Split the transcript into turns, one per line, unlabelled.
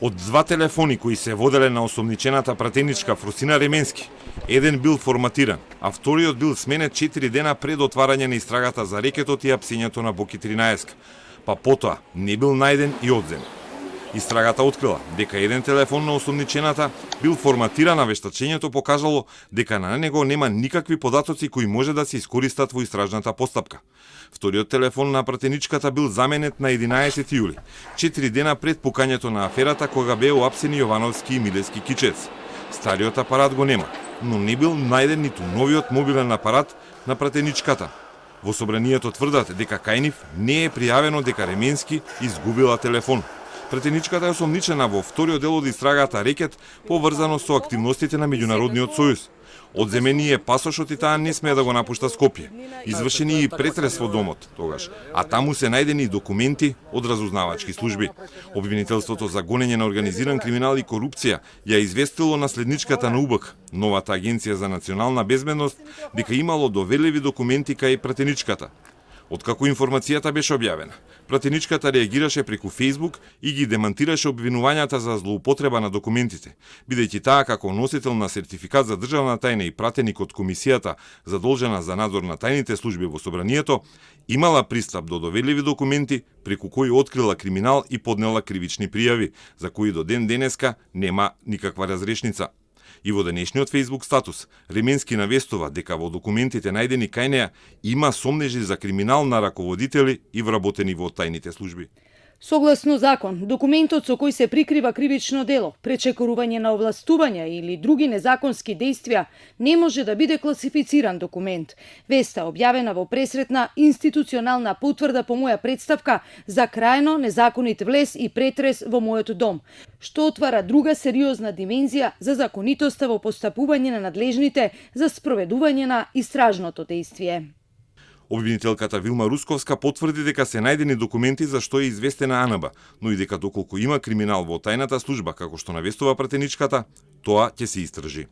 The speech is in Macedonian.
Од два телефони кои се воделе на осомничената пратеничка Фросина Ременски, еден бил форматиран, а вториот бил сменет 4 дена пред отварање на истрагата за рекетот и апсењето на Боки 13, па потоа не бил најден и одземен. Истрагата открила дека еден телефон на осомничената бил форматиран, а вештачењето покажало дека на него нема никакви податоци кои може да се искористат во истражната постапка. Вториот телефон на пратеничката бил заменет на 11 јули, 4 дена пред пукањето на аферата кога беа уапсени Јовановски и Милевски кичец. Стариот апарат го нема, но не бил најден ниту новиот мобилен апарат на пратеничката. Во собранието тврдат дека кај нив не е пријавено дека Ременски изгубила телефон. Пратеничката е осомничена во вториот дел од истрагата рекет поврзано со активностите на Меѓународниот сојуз. Одземени е пасошот и таа не смее да го напушта Скопје. Извршени и претрес во домот тогаш, а таму се најдени и документи од разузнавачки служби. Обвинителството за гонење на организиран криминал и корупција ја известило наследничката на УБК, новата агенција за национална безбедност, дека имало доверливи документи кај пратеничката. Откако информацијата беше објавена, пратеничката реагираше преку Facebook и ги демантираше обвинувањата за злоупотреба на документите, бидејќи таа како носител на сертификат за државна тајна и пратеник од комисијата задолжена за надзор на тајните служби во собранието, имала пристап до доверливи документи преку кои открила криминал и поднела кривични пријави, за кои до ден денеска нема никаква разрешница. И во денешниот Facebook статус, Ременски навестува дека во документите најдени кај неа има сомнежи за криминал на раководители и вработени во тајните служби.
Согласно закон, документот со кој се прикрива кривично дело, пречекорување на овластувања или други незаконски действија не може да биде класифициран документ. Веста објавена во пресретна институционална потврда по моја представка за крајно незаконит влез и претрес во мојот дом, што отвара друга сериозна димензија за законитоста во постапување на надлежните за спроведување на истражното действие.
Обвинителката Вилма Русковска потврди дека се најдени документи за што е известена АНБ, но и дека доколку има криминал во тајната служба, како што навестува пратеничката, тоа ќе се истражи.